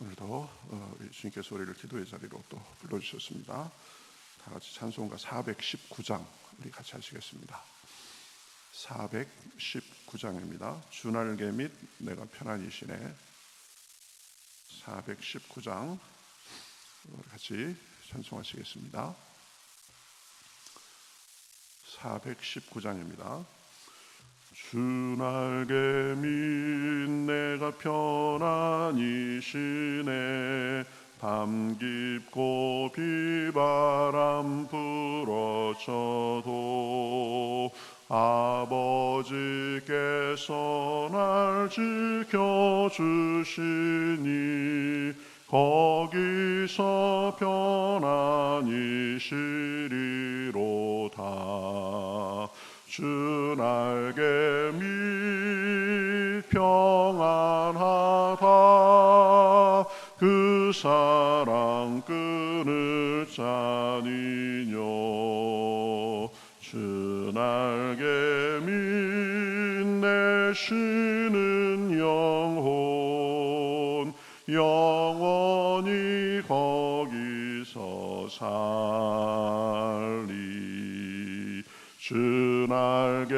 오늘도 주님께서 우리를 기도의 자리로 또 불러주셨습니다. 다 같이 찬송가 419장 우리 같이 하시겠습니다. 419장입니다. 주날개 및 내가 편안히 쉬네. 419장 우리 같이 찬송하시겠습니다. 419장입니다. 주날개 및 내가 편안히 쉬네. 밤 깊고 비바람 불어쳐도 아버지께서 날 지켜주시니 거기서 편안히 쉬리로다. 주 날개 밑 평안하다. 그 사랑 끊을 자니뇨. 주 날개 밑 내 쉬는 영혼 영원히 거기서 살리. 주 날개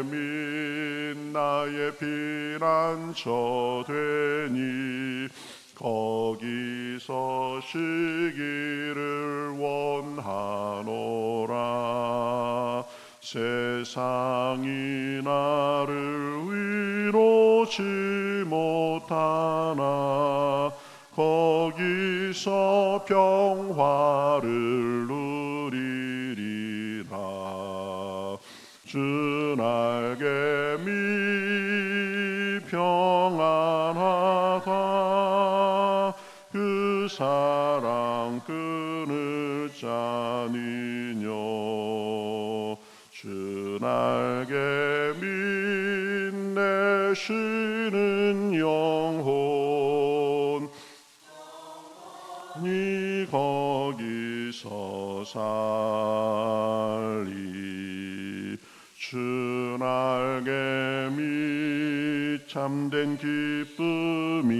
밑 나의 피난처 되니 거기서 쉬기를 원하노라. 세상이 나를 위로치 못하나 거기서 평화를 누리리라. 주 날개 밑 평안하다. 그 사랑 끊을 자니뇨. 주 날개 밑 내 쉬는 영혼 니 거기서 살리. 주 날개 밑 참된 기쁨이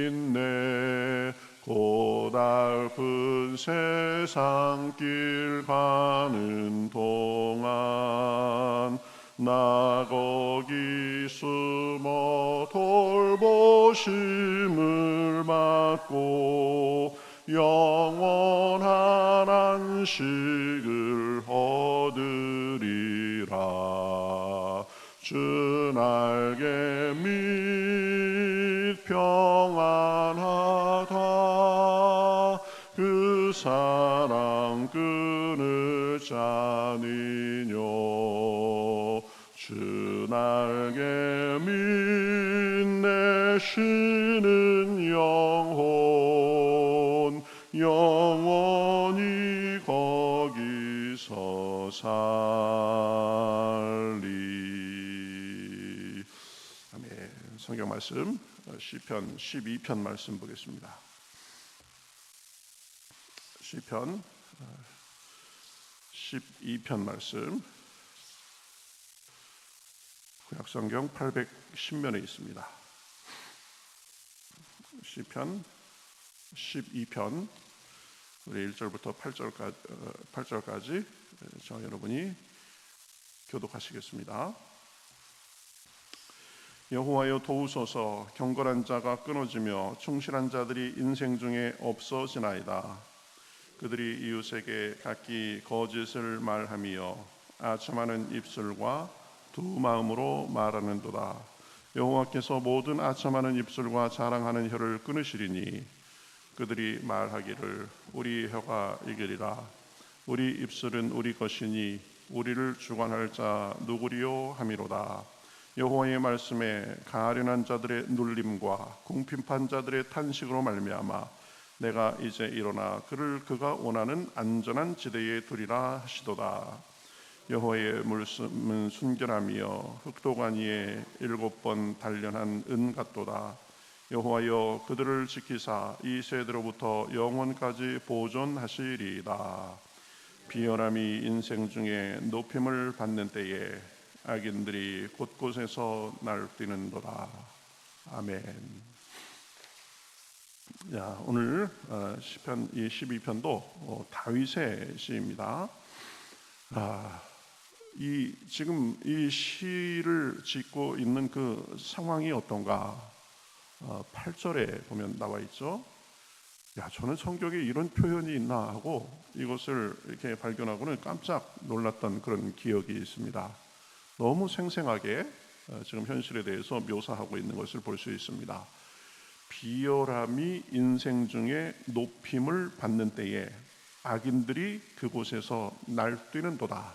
있네. 고달픈 세상길 가는 동안 나 거기 숨어 돌보심을 받고 영원한 안식을 얻으리라. 주 날개 밑 평안하다. 그 사랑 끊을 자니뇨. 주 날개 밑 내 쉬는 영혼 영원히 거기서 살리. 아멘. 성경 말씀 시편 12편 말씀 보겠습니다. 시편 12편 말씀 구약성경 810면에 있습니다. 시편 12편 우리 1절부터 8절까지 저 여러분이 교독하시겠습니다. 여호와여 도우소서. 경건한 자가 끊어지며 충실한 자들이 인생 중에 없어지나이다. 그들이 이웃에게 각기 거짓을 말하며 아첨하는 입술과 두 마음으로 말하는도다. 여호와께서 모든 아첨하는 입술과 자랑하는 혀를 끊으시리니 그들이 말하기를 우리 혀가 이기리라. 우리 입술은 우리 것이니 우리를 주관할 자 누구리요 함이로다. 여호와의 말씀에 가련한 자들의 눌림과 궁핍한 자들의 탄식으로 말미암아 내가 이제 일어나 그를 그가 원하는 안전한 지대에 두리라 하시도다. 여호와의 말씀은 순결하며 흑도관 위에 7번 단련한 은 같도다. 여호와여 그들을 지키사 이 세대로부터 영원까지 보존하시리이다. 비열함이 인생 중에 높임을 받는 때에 악인들이 곳곳에서 날뛰는도다. 아멘. 오늘 시편 이 12편도 다윗의 시입니다. 지금 이 시를 짓고 있는 그 상황이 어떤가? 8절에 보면 나와 있죠. 저는 성경에 이런 표현이 있나 하고 이것을 이렇게 발견하고는 깜짝 놀랐던 그런 기억이 있습니다. 너무 생생하게 지금 현실에 대해서 묘사하고 있는 것을 볼 수 있습니다. 비열함이 인생 중에 높임을 받는 때에 악인들이 그곳에서 날뛰는도다.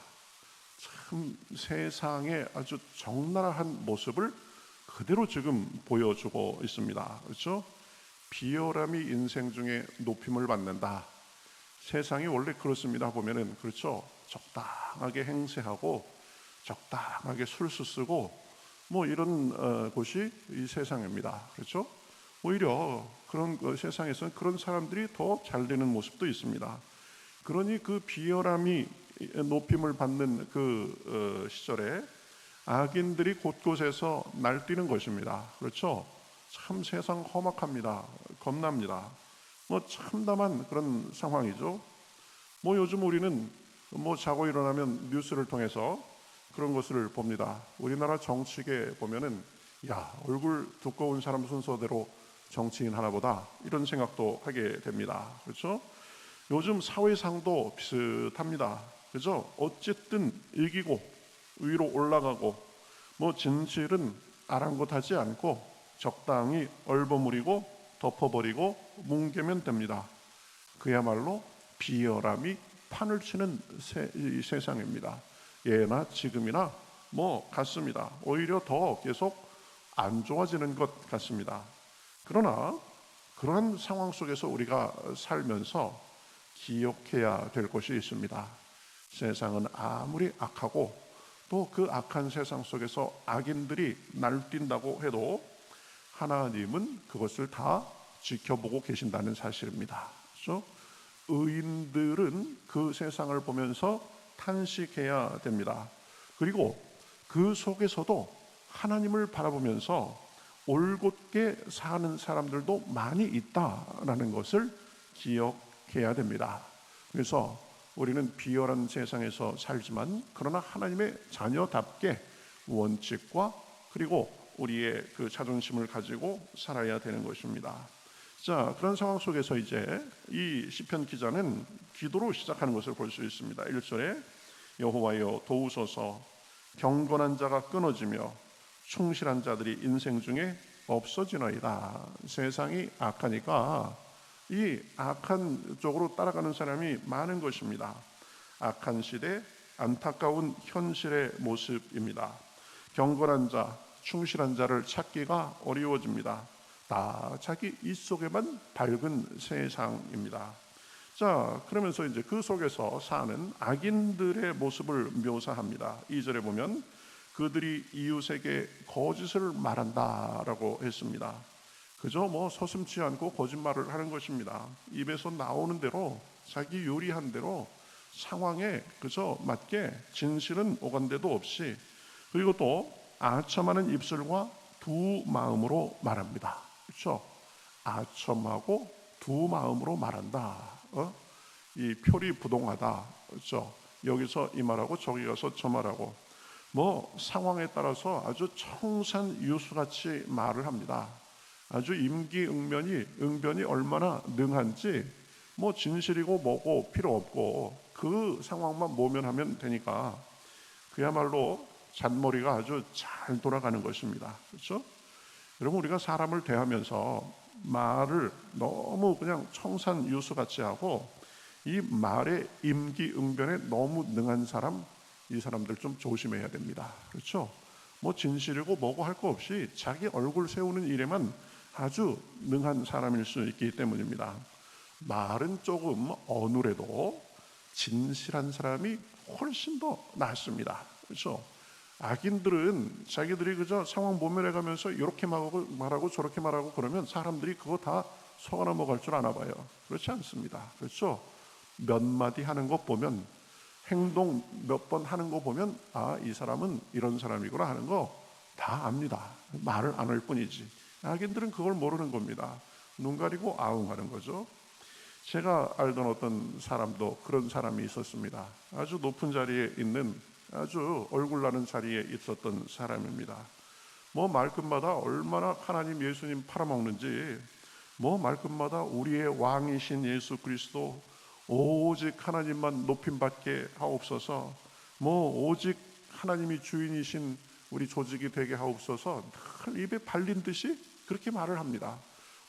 참 세상의 아주 적나라한 모습을 그대로 지금 보여주고 있습니다. 그렇죠? 비열함이 인생 중에 높임을 받는다. 세상이 원래 그렇습니다. 보면은 그렇죠. 적당하게 행세하고 적당하게 술수 쓰고 뭐 이런 곳이 이 세상입니다. 그렇죠? 오히려 그런 세상에서는 그런 사람들이 더 잘 되는 모습도 있습니다. 그러니 그 비열함이 높임을 받는 그 시절에 악인들이 곳곳에서 날뛰는 것입니다. 그렇죠? 참 세상 험악합니다. 겁납니다. 뭐 참담한 그런 상황이죠. 뭐 요즘 우리는 뭐 자고 일어나면 뉴스를 통해서 그런 것을 봅니다. 우리나라 정치계 보면은 얼굴 두꺼운 사람 순서대로 정치인 하나보다 이런 생각도 하게 됩니다. 그렇죠? 요즘 사회상도 비슷합니다. 그죠? 어쨌든 이기고 위로 올라가고 뭐 진실은 아랑곳하지 않고 적당히 얼버무리고 덮어버리고 뭉개면 됩니다. 그야말로 비열함이 판을 치는 이 세상입니다. 예나 지금이나 뭐 같습니다. 오히려 더 계속 안 좋아지는 것 같습니다. 그러나 그런 상황 속에서 우리가 살면서 기억해야 될 것이 있습니다. 세상은 아무리 악하고 또 그 악한 세상 속에서 악인들이 날뛴다고 해도 하나님은 그것을 다 지켜보고 계신다는 사실입니다. 그렇죠? 의인들은 그 세상을 보면서 탄식해야 됩니다. 그리고 그 속에서도 하나님을 바라보면서 올곧게 사는 사람들도 많이 있다라는 것을 기억해야 됩니다. 그래서 우리는 비열한 세상에서 살지만 그러나 하나님의 자녀답게 원칙과 그리고 우리의 그 자존심을 가지고 살아야 되는 것입니다. 자, 그런 상황 속에서 이제 이 시편 기자는 기도로 시작하는 것을 볼 수 있습니다. 1절에 여호와여 도우소서, 경건한 자가 끊어지며 충실한 자들이 인생 중에 없어지나이다. 세상이 악하니까 이 악한 쪽으로 따라가는 사람이 많은 것입니다. 악한 시대, 안타까운 현실의 모습입니다. 경건한 자, 충실한 자를 찾기가 어려워집니다. 다 자기 입 속에만 밝은 세상입니다. 자, 그러면서 이제 그 속에서 사는 악인들의 모습을 묘사합니다. 2절에 보면 그들이 이웃에게 거짓을 말한다라고 했습니다. 그저 뭐 서슴지 않고 거짓말을 하는 것입니다. 입에서 나오는 대로 자기 요리한 대로 상황에 그저 맞게 진실은 오간데도 없이, 그리고 또 아첨하는 입술과 두 마음으로 말합니다. 그렇죠? 아첨하고 두 마음으로 말한다. 이 표리부동하다. 그렇죠? 여기서 이 말하고 저기 가서 저 말하고 뭐 상황에 따라서 아주 청산유수같이 말을 합니다. 아주 임기응변이 얼마나 능한지 뭐 진실이고 뭐고 필요 없고 그 상황만 모면하면 되니까 그야말로 잔머리가 아주 잘 돌아가는 것입니다. 그렇죠? 여러분, 우리가 사람을 대하면서 말을 너무 그냥 청산유수같이 하고 이 말의 임기응변에 너무 능한 사람, 이 사람들 좀 조심해야 됩니다. 그렇죠? 뭐 진실이고 뭐고 할 거 없이 자기 얼굴 세우는 일에만 아주 능한 사람일 수 있기 때문입니다. 말은 조금 어눌해도 진실한 사람이 훨씬 더 낫습니다. 그렇죠? 악인들은 자기들이 그저 상황 모면해 가면서 이렇게 말하고 저렇게 말하고 그러면 사람들이 그거 다 속아 넘어갈 줄 아나 봐요. 그렇지 않습니다. 그렇죠? 몇 마디 하는 것 보면, 행동 몇 번 하는 거 보면 이 사람은 이런 사람이구나 하는 거 다 압니다. 말을 안 할 뿐이지. 악인들은 그걸 모르는 겁니다. 눈 가리고 아웅하는 거죠. 제가 알던 어떤 사람도 그런 사람이 있었습니다. 아주 높은 자리에 있는, 아주 얼굴 나는 자리에 있었던 사람입니다. 뭐 말끝마다 얼마나 하나님 예수님 팔아먹는지, 뭐 말끝마다 우리의 왕이신 예수 그리스도 오직 하나님만 높임받게 하옵소서, 뭐 오직 하나님이 주인이신 우리 조직이 되게 하옵소서, 늘 입에 발린 듯이 그렇게 말을 합니다.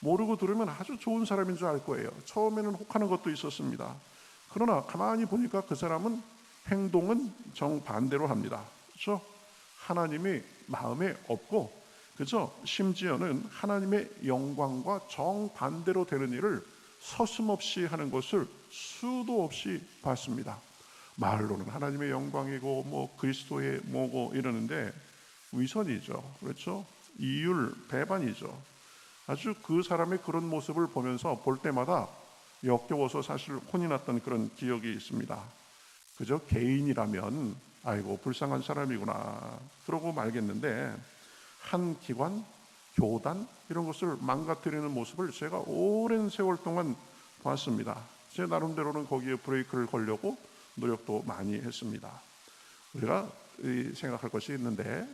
모르고 들으면 아주 좋은 사람인 줄 알 거예요. 처음에는 혹하는 것도 있었습니다. 그러나 가만히 보니까 그 사람은 행동은 정반대로 합니다. 그렇죠? 하나님이 마음에 없고, 그죠? 심지어는 하나님의 영광과 정반대로 되는 일을 서슴없이 하는 것을 수도 없이 봤습니다. 말로는 하나님의 영광이고 뭐 그리스도의 뭐고 이러는데 위선이죠. 그렇죠? 이율 배반이죠. 아주 그 사람의 그런 모습을 보면서 볼 때마다 역겨워서 사실 혼이 났던 그런 기억이 있습니다. 그저 개인이라면 아이고 불쌍한 사람이구나 그러고 말겠는데, 한 기관, 교단 이런 것을 망가뜨리는 모습을 제가 오랜 세월 동안 봤습니다. 제 나름대로는 거기에 브레이크를 걸려고 노력도 많이 했습니다. 우리가 생각할 것이 있는데,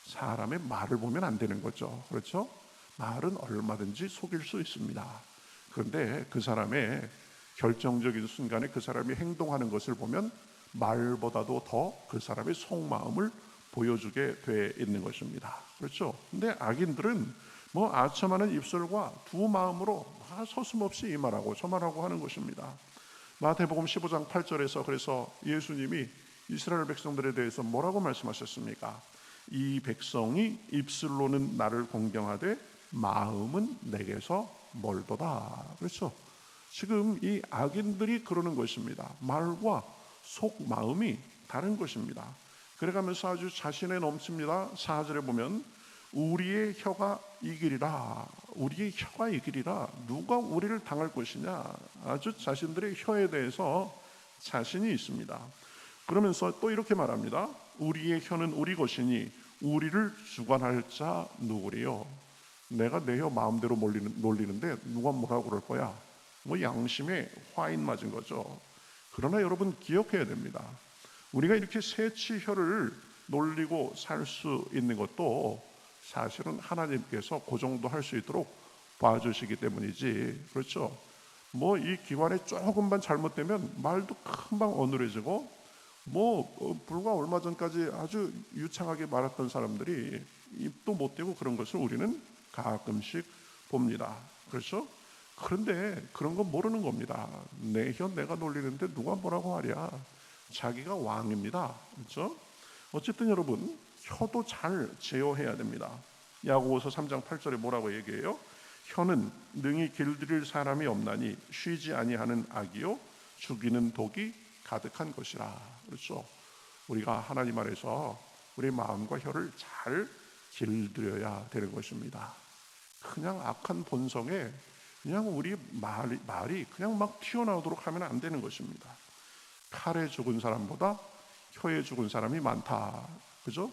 사람의 말을 보면 안 되는 거죠. 그렇죠? 말은 얼마든지 속일 수 있습니다. 그런데 그 사람의 결정적인 순간에 그 사람이 행동하는 것을 보면 말보다도 더 그 사람의 속마음을 보여주게 돼 있는 것입니다. 그렇죠? 근데 악인들은 뭐 아첨하는 입술과 두 마음으로 서슴없이 이 말하고 저 말하고 하는 것입니다. 마태복음 15장 8절에서 그래서 예수님이 이스라엘 백성들에 대해서 뭐라고 말씀하셨습니까? 이 백성이 입술로는 나를 공경하되 마음은 내게서 멀도다. 그렇죠? 지금 이 악인들이 그러는 것입니다. 말과 속마음이 다른 것입니다. 그래가면서 아주 자신에 넘칩니다. 4절에 보면 우리의 혀가 이기리라, 우리의 혀가 이기리라, 누가 우리를 당할 것이냐. 아주 자신들의 혀에 대해서 자신이 있습니다. 그러면서 또 이렇게 말합니다. 우리의 혀는 우리 것이니 우리를 주관할 자 누구리요? 내가 내 혀 마음대로 놀리는데 누가 뭐라고 그럴 거야? 뭐 양심에 화인 맞은 거죠. 그러나 여러분 기억해야 됩니다. 우리가 이렇게 새치 혀를 놀리고 살 수 있는 것도 사실은 하나님께서 그 정도 할 수 있도록 봐주시기 때문이지. 그렇죠? 뭐 이 기관에 조금만 잘못되면 말도 금방 어눌해지고, 뭐 불과 얼마 전까지 아주 유창하게 말했던 사람들이 입도 못 대고 그런 것을 우리는 가끔씩 봅니다. 그렇죠? 그런데 그런 건 모르는 겁니다. 내 혀 내가 놀리는데 누가 뭐라고 하랴. 자기가 왕입니다. 그렇죠? 어쨌든 여러분 혀도 잘 제어해야 됩니다. 야고보서 3장 8절에 뭐라고 얘기해요? 혀는 능히 길들일 사람이 없나니 쉬지 아니하는 악이요 죽이는 독이 가득한 것이라. 그렇죠? 우리가 하나님 안에서 우리 마음과 혀를 잘 길들여야 되는 것입니다. 그냥 악한 본성에 그냥 우리 말이 그냥 막 튀어나오도록 하면 안 되는 것입니다. 칼에 죽은 사람보다 혀에 죽은 사람이 많다. 그죠?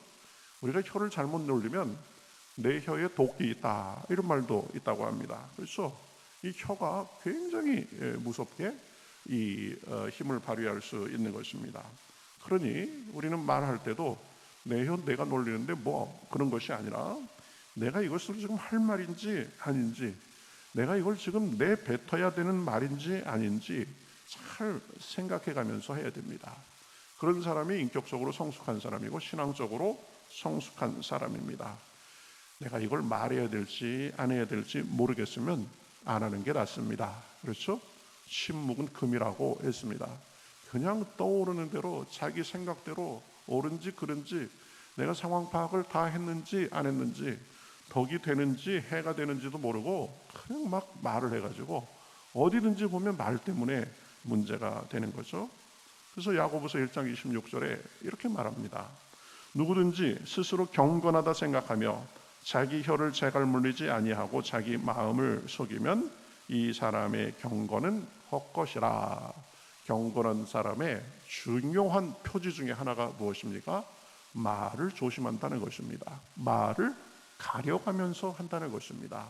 우리가 혀를 잘못 놀리면 내 혀에 독이 있다, 이런 말도 있다고 합니다. 그렇죠? 이 혀가 굉장히 무섭게 이 힘을 발휘할 수 있는 것입니다. 그러니 우리는 말할 때도 내 혀 내가 놀리는데 뭐 그런 것이 아니라 내가 이것을 지금 할 말인지 아닌지, 내가 이걸 지금 내뱉어야 되는 말인지 아닌지 잘 생각해 가면서 해야 됩니다. 그런 사람이 인격적으로 성숙한 사람이고 신앙적으로 성숙한 사람입니다. 내가 이걸 말해야 될지 안 해야 될지 모르겠으면 안 하는 게 낫습니다. 그렇죠? 침묵은 금이라고 했습니다. 그냥 떠오르는 대로 자기 생각대로 옳은지 그른지, 내가 상황 파악을 다 했는지 안 했는지, 덕이 되는지 해가 되는지도 모르고 그냥 막 말을 해가지고 어디든지 보면 말 때문에 문제가 되는 거죠. 그래서 야고보서 1장 26절에 이렇게 말합니다. 누구든지 스스로 경건하다 생각하며 자기 혀를 재갈 물리지 아니하고 자기 마음을 속이면 이 사람의 경건은 헛것이라. 경건한 사람의 중요한 표지 중에 하나가 무엇입니까? 말을 조심한다는 것입니다. 말을 가려가면서 한다는 것입니다.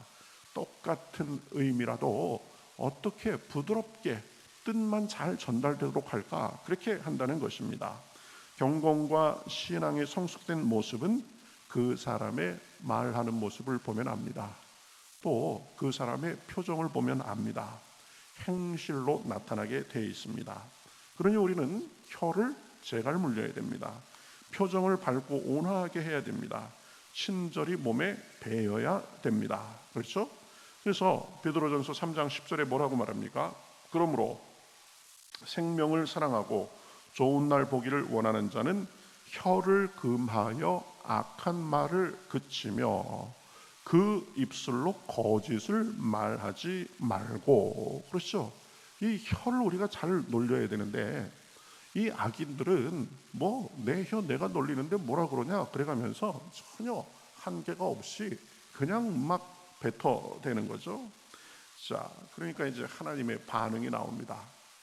같은 의미라도 어떻게 부드럽게 뜻만 잘 전달되도록 할까, 그렇게 한다는 것입니다. 경건과 신앙의 성숙된 모습은 그 사람의 말하는 모습을 보면 압니다. 또 그 사람의 표정을 보면 압니다. 행실로 나타나게 되어 있습니다. 그러니 우리는 혀를 제갈 물려야 됩니다. 표정을 밝고 온화하게 해야 됩니다. 친절이 몸에 배어야 됩니다. 그렇죠? 그래서 베드로전서 3장 10절에 뭐라고 말합니까? 그러므로 생명을 사랑하고 좋은 날 보기를 원하는 자는 혀를 금하여 악한 말을 그치며 그 입술로 거짓을 말하지 말고. 그렇죠? 이 혀를 우리가 잘 놀려야 되는데 이 악인들은 뭐 내 혀 내가 놀리는데 뭐라 그러냐 그래가면서 전혀 한계가 없이 그냥 막 뱉어대는 거죠. 자, 그러니까 이제 하나님의 반응이 나옵니다.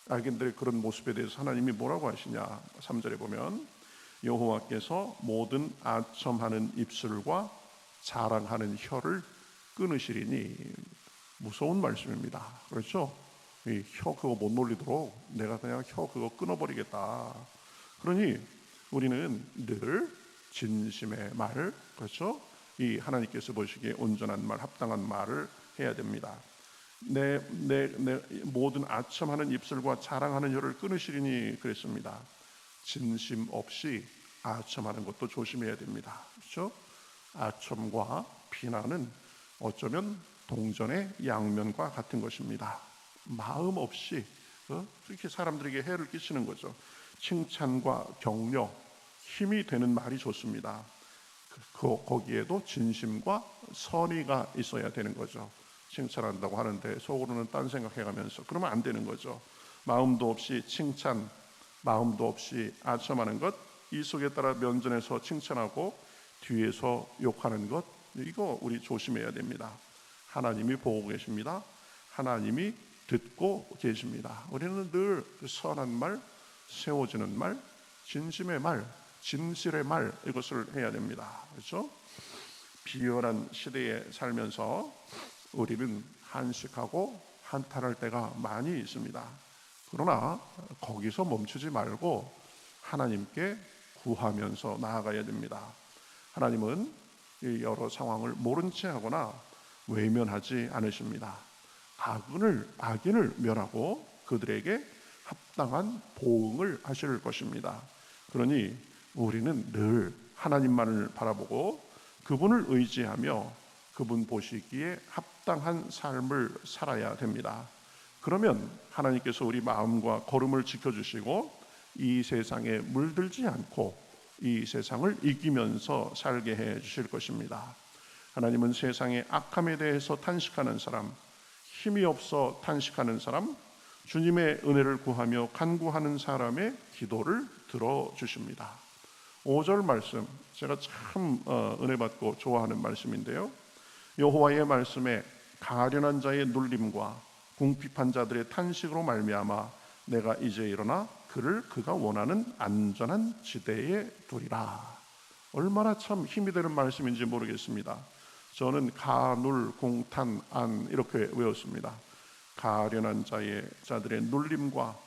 악인들의 그런 모습에 대해서 하나님이 뭐라고 하시냐. 3절에 보면 여호와께서 모든 아첨하는 입술과 자랑하는 혀를 끊으시리니. 무서운 말씀입니다. 그렇죠? 이 혀 그거 못 놀리도록 내가 그냥 혀 그거 끊어버리겠다. 그러니 우리는 늘 진심의 말, 그렇죠? 이 하나님께서 보시기에 온전한 말, 합당한 말을 해야 됩니다. 내 모든 아첨하는 입술과 자랑하는 혀를 끊으시리니 그랬습니다. 진심 없이 아첨하는 것도 조심해야 됩니다. 그렇죠? 아첨과 비난은 어쩌면 동전의 양면과 같은 것입니다. 마음 없이 그렇게 사람들에게 해를 끼치는 거죠. 칭찬과 격려, 힘이 되는 말이 좋습니다. 거기에도 진심과 선의가 있어야 되는 거죠. 칭찬한다고 하는데 속으로는 딴 생각해가면서 그러면 안 되는 거죠. 마음도 없이 칭찬, 마음도 없이 아첨하는 것, 이 속에 따라 면전에서 칭찬하고 뒤에서 욕하는 것, 이거 우리 조심해야 됩니다. 하나님이 보고 계십니다. 하나님이 듣고 계십니다. 우리는 늘 선한 말, 세워지는 말, 진심의 말, 진실의 말, 이것을 해야 됩니다. 그렇죠? 비열한 시대에 살면서 우리는 한식하고 한탄할 때가 많이 있습니다. 그러나 거기서 멈추지 말고 하나님께 구하면서 나아가야 됩니다. 하나님은 여러 상황을 모른 채 하거나 외면하지 않으십니다. 악인을 멸하고 그들에게 합당한 보응을 하실 것입니다. 그러니 우리는 늘 하나님만을 바라보고 그분을 의지하며 그분 보시기에 합당한 삶을 살아야 됩니다. 그러면 하나님께서 우리 마음과 걸음을 지켜주시고 이 세상에 물들지 않고 이 세상을 이기면서 살게 해 주실 것입니다. 하나님은 세상의 악함에 대해서 탄식하는 사람, 힘이 없어 탄식하는 사람, 주님의 은혜를 구하며 간구하는 사람의 기도를 들어주십니다. 5절 말씀, 제가 참 은혜 받고 좋아하는 말씀인데요. 여호와의 말씀에 가련한 자의 눌림과 궁핍한 자들의 탄식으로 말미암아 내가 이제 일어나 그를 그가 원하는 안전한 지대에 두리라. 얼마나 참 힘이 되는 말씀인지 모르겠습니다. 저는 가눌 공탄 안 이렇게 외웠습니다. 가련한 자들의 눌림과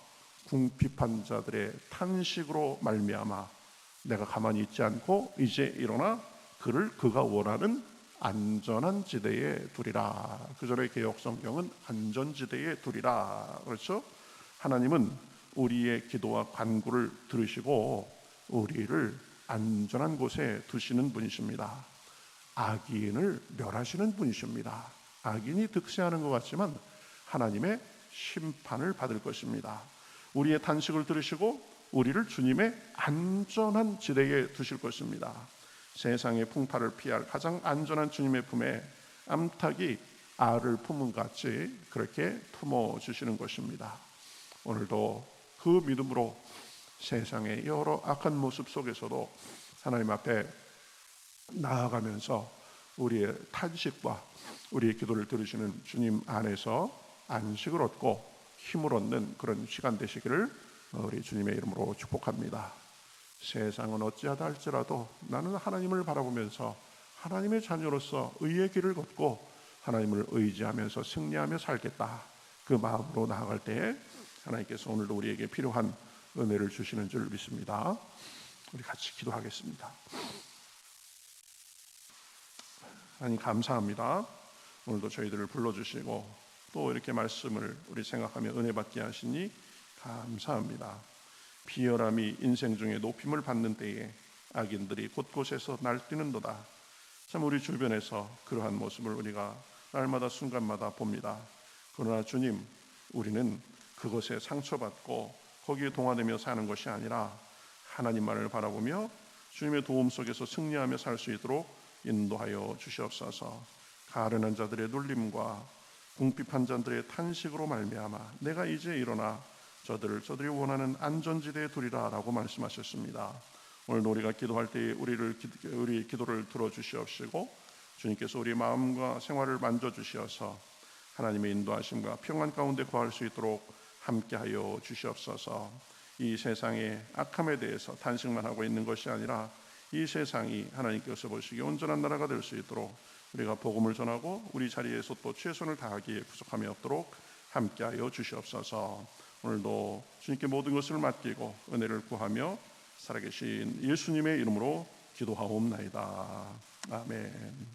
궁핍한 자들의 탄식으로 말미암아 내가 가만히 있지 않고 이제 일어나 그를 그가 원하는 안전한 지대에 두리라. 그 전에 개역 성경은 안전지대에 두리라. 그렇죠? 하나님은 우리의 기도와 간구를 들으시고 우리를 안전한 곳에 두시는 분이십니다. 악인을 멸하시는 분이십니다. 악인이 득세하는 것 같지만 하나님의 심판을 받을 것입니다. 우리의 탄식을 들으시고 우리를 주님의 안전한 지대에 두실 것입니다. 세상의 풍파를 피할 가장 안전한 주님의 품에 암탉이 알을 품은 같이 그렇게 품어주시는 것입니다. 오늘도 그 믿음으로 세상의 여러 악한 모습 속에서도 하나님 앞에 나아가면서 우리의 탄식과 우리의 기도를 들으시는 주님 안에서 안식을 얻고 힘을 얻는 그런 시간 되시기를 우리 주님의 이름으로 축복합니다. 세상은 어찌하다 할지라도 나는 하나님을 바라보면서 하나님의 자녀로서 의의 길을 걷고 하나님을 의지하면서 승리하며 살겠다, 그 마음으로 나아갈 때 하나님께서 오늘도 우리에게 필요한 은혜를 주시는 줄 믿습니다. 우리 같이 기도하겠습니다. 하나님 감사합니다. 오늘도 저희들을 불러주시고 또 이렇게 말씀을 우리 생각하며 은혜 받게 하시니 감사합니다. 비열함이 인생 중에 높임을 받는 때에 악인들이 곳곳에서 날뛰는도다. 참 우리 주변에서 그러한 모습을 우리가 날마다 순간마다 봅니다. 그러나 주님, 우리는 그것에 상처받고 거기에 동화되며 사는 것이 아니라 하나님만을 바라보며 주님의 도움 속에서 승리하며 살 수 있도록 인도하여 주시옵소서. 가련한 자들의 눌림과 궁핍한 자들의 탄식으로 말미암아 내가 이제 일어나 저들이 원하는 안전지대에 두리라 라고 말씀하셨습니다. 오늘 우리가 기도할 때 우리 기도를 들어주시옵시고 주님께서 우리 마음과 생활을 만져주시어서 하나님의 인도하심과 평안 가운데 거할 수 있도록 함께하여 주시옵소서. 이 세상의 악함에 대해서 탄식만 하고 있는 것이 아니라 이 세상이 하나님께서 보시기에 온전한 나라가 될 수 있도록 우리가 복음을 전하고 우리 자리에서 또 최선을 다하기에 부족함이 없도록 함께하여 주시옵소서. 오늘도 주님께 모든 것을 맡기고 은혜를 구하며 살아계신 예수님의 이름으로 기도하옵나이다. 아멘.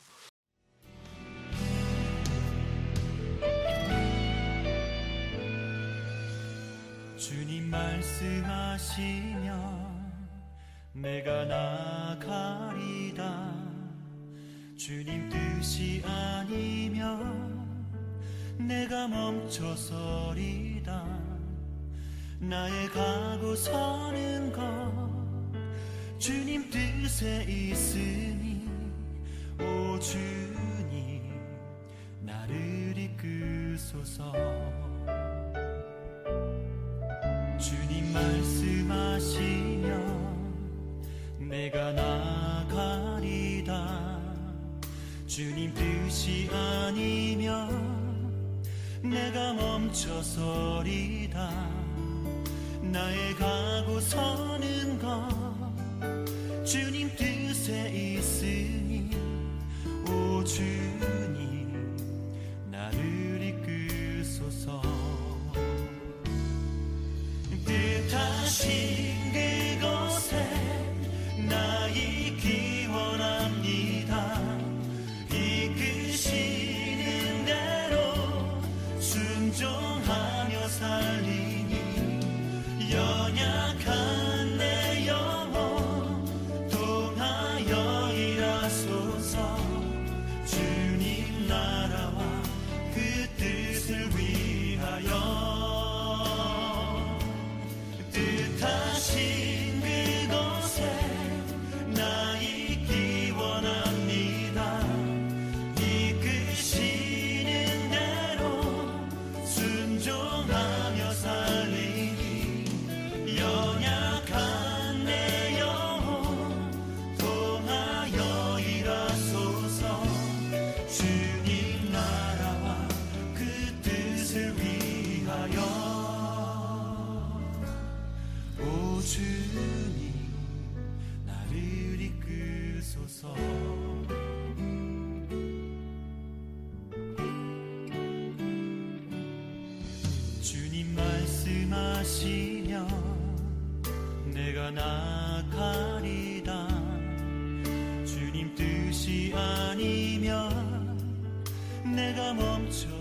주님 말씀하시면 내가 나가리다. 주님 뜻이 아니면 내가 멈춰서리다. 나의 가고 서는 것 주님 뜻에 있으니 오 주님 나를 이끄소서. 주님 말씀하시면 내가 나가리다. 주님 뜻이 아니면 내가 멈춰서리다. 나의 가고 서는 것 주님 뜻에 있으니 오 주님 나를 이끄소서. 뜻하신 그곳에 나 있기 원합니다. 이끄시는 대로 순종하며 살리니 연약한 내 영혼 통하여 일하소서. 주님 나라와 그 뜻을 위하여 뜻하신 그곳에 나 있기 원합니다. 이끄시는 대로 순종하며 살리니 연약한 내 영혼 통하여 일하소서. 주님 나라와 그 뜻을 위하여 오 주님 나를 이끄소서. 주님 말씀하시면 내가 나가리다. 주님 뜻이 아니면 내가 멈춰